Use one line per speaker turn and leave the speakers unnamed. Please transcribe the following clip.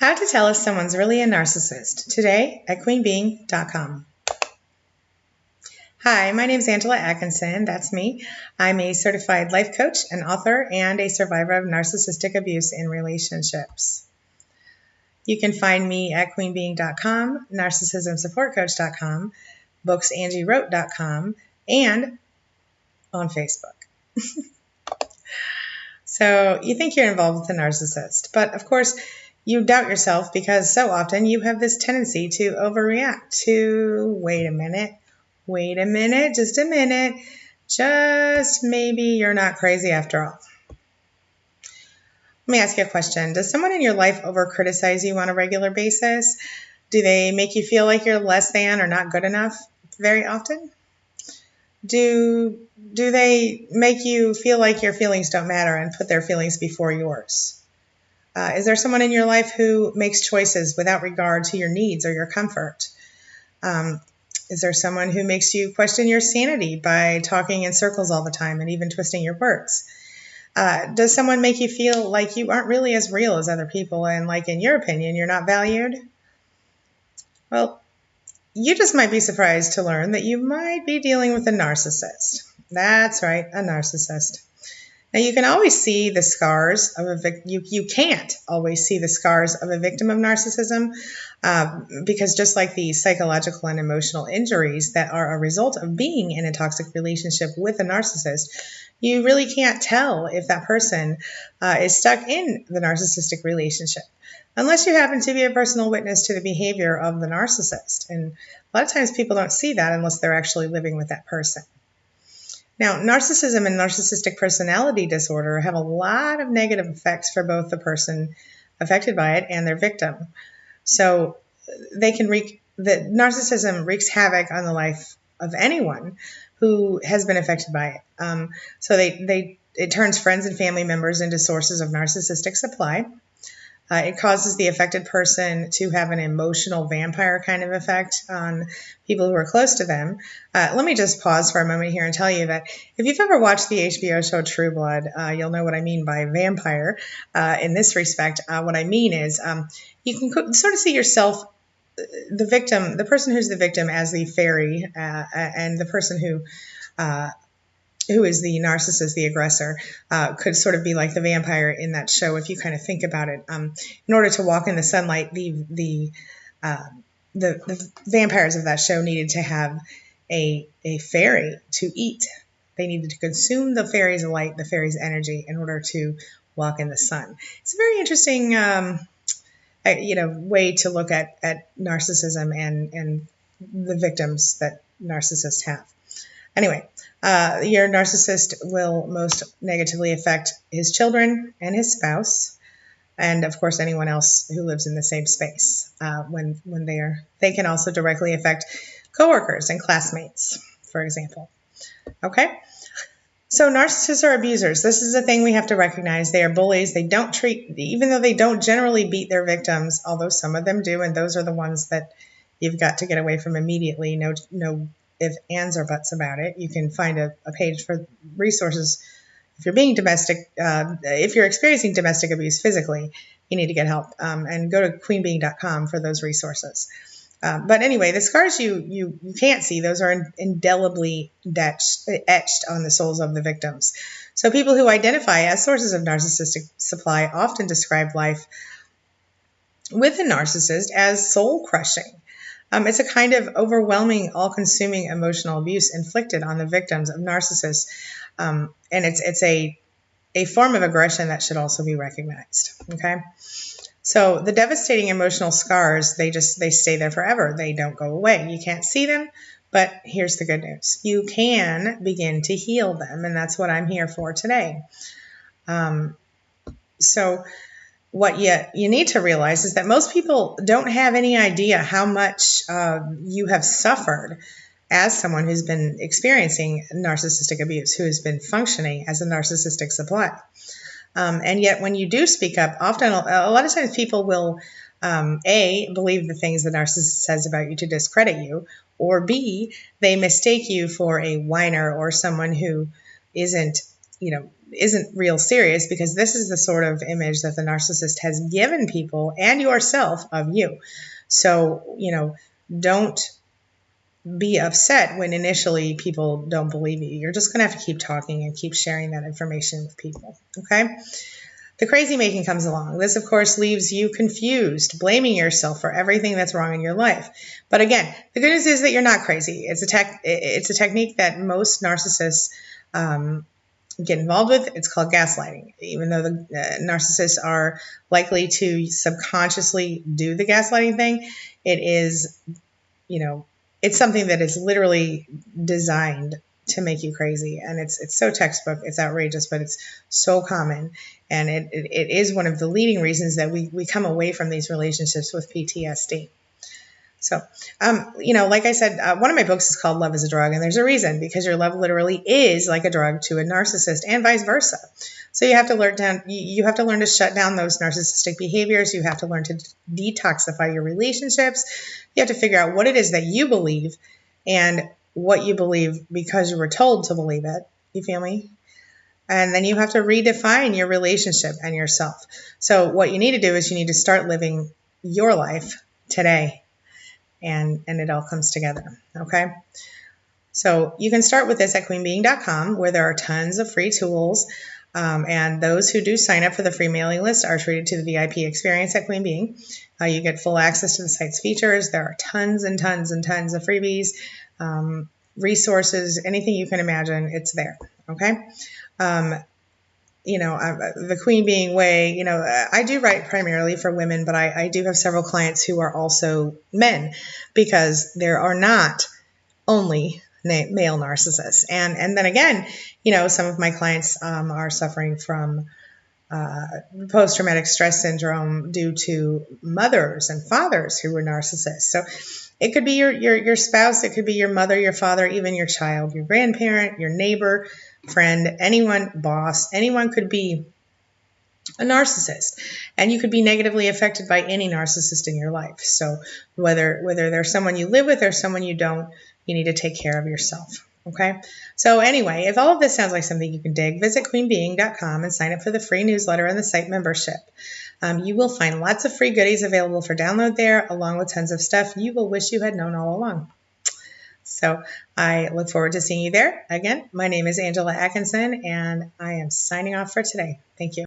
How to tell if someone's really a narcissist. Today at queenbeing.com. Hi, my name is Angela Atkinson. That's me. I'm a certified life coach, an author, and a survivor of narcissistic abuse in relationships. You can find me at queenbeing.com, narcissismsupportcoach.com, booksangieWrote.com, and on Facebook. So you think you're involved with a narcissist, but of course you doubt yourself because so often you have this tendency to overreact to, wait a minute, just a minute, just maybe you're not crazy after all. Let me ask you a question. Does someone in your life over-criticize you on a regular basis? Do they make you feel like you're less than or not good enough very often? Do they make you feel like your feelings don't matter and put their feelings before yours? Is there someone in your life who makes choices without regard to your needs or your comfort? Is there someone who makes you question your sanity by talking in circles all the time and even twisting your words? Does someone make you feel like you aren't really as real as other people and like in your opinion you're not valued? Well, you just might be surprised to learn that you might be dealing with a narcissist. That's right, a narcissist. Now, you can always see the scars of a victim. You can't always see the scars of a victim of narcissism because just like the psychological and emotional injuries that are a result of being in a toxic relationship with a narcissist, you really can't tell if that person is stuck in the narcissistic relationship unless you happen to be a personal witness to the behavior of the narcissist. And a lot of times people don't see that unless they're actually living with that person. Now, narcissism and narcissistic personality disorder have a lot of negative effects for both the person affected by it and their victim. So narcissism wreaks havoc on the life of anyone who has been affected by it. So it turns friends and family members into sources of narcissistic supply. It causes the affected person to have an emotional vampire kind of effect on people who are close to them. Let me just pause for a moment here and tell you that if you've ever watched the HBO show True Blood, you'll know what I mean by vampire in this respect. What I mean is you can sort of see yourself, the victim, the person who's the victim as the fairy, and the person who is the narcissist, the aggressor, could sort of be like the vampire in that show if you kind of think about it. In order to walk in the sunlight, the vampires of that show needed to have a fairy to eat. They needed to consume the fairy's light, the fairy's energy, in order to walk in the sun. It's a very interesting way to look at narcissism and the victims that narcissists have. Anyway, your narcissist will most negatively affect his children and his spouse, and of course anyone else who lives in the same space. When they can also directly affect coworkers and classmates, for example. Okay, so narcissists are abusers. This is a thing we have to recognize. They are bullies. They don't even though they don't generally beat their victims, although some of them do, and those are the ones that you've got to get away from immediately. No ifs, ands, or buts about it. You can find a page for resources. If you're being if you're experiencing domestic abuse physically, you need to get help. And go to queenbeing.com for those resources. But anyway, the scars you can't see, those are indelibly etched on the souls of the victims. So people who identify as sources of narcissistic supply often describe life with a narcissist as soul-crushing. It's a kind of overwhelming, all-consuming emotional abuse inflicted on the victims of narcissists, and it's a form of aggression that should also be recognized. Okay, so the devastating emotional scars, they stay there forever. They don't go away. You can't see them, but here's the good news: you can begin to heal them, and that's what I'm here for today. So what you need to realize is that most people don't have any idea how much you have suffered as someone who's been experiencing narcissistic abuse, who has been functioning as a narcissistic supply. And yet when you do speak up, often a lot of times people will A, believe the things the narcissist says about you to discredit you, or B, they mistake you for a whiner or someone who isn't isn't real serious, because this is the sort of image that the narcissist has given people and yourself of you. So, don't be upset when initially people don't believe you. You're just going to have to keep talking and keep sharing that information with people, okay? The crazy making comes along. This, of course, leaves you confused, blaming yourself for everything that's wrong in your life. But again, the good news is that you're not crazy. It's a technique that most narcissists get involved with. It's called gaslighting. Even though the narcissists are likely to subconsciously do the gaslighting thing, it is, it's something that is literally designed to make you crazy. And it's so textbook, it's outrageous, but it's so common. And it is one of the leading reasons that we come away from these relationships with PTSD. So, like I said, one of my books is called Love is a Drug, and there's a reason, because your love literally is like a drug to a narcissist, and vice versa. So you have to learn to shut down those narcissistic behaviors. You have to learn to detoxify your relationships. You have to figure out what it is that you believe, and what you believe because you were told to believe it. You feel me? And then you have to redefine your relationship and yourself. So what you need to do is you need to start living your life today. And it all comes together, okay? So you can start with this at queenbeing.com, where there are tons of free tools. And those who do sign up for the free mailing list are treated to the VIP experience at Queen Being. You get full access to the site's features. There are tons and tons and tons of freebies, resources, anything you can imagine, it's there, okay? The Queen Being way, I do write primarily for women, but I do have several clients who are also men, because there are not only male narcissists. And then again, some of my clients are suffering from post-traumatic stress syndrome due to mothers and fathers who were narcissists. So it could be your spouse, it could be your mother, your father, even your child, your grandparent, your neighbor, friend, anyone, boss, anyone could be a narcissist, and you could be negatively affected by any narcissist in your life. So whether there's someone you live with or someone you don't, you need to take care of yourself. Okay. So anyway, if all of this sounds like something you can dig, visit queenbeing.com and sign up for the free newsletter and the site membership. You will find lots of free goodies available for download there, along with tons of stuff you will wish you had known all along. So I look forward to seeing you there. Again, my name is Angela Atkinson, and I am signing off for today. Thank you.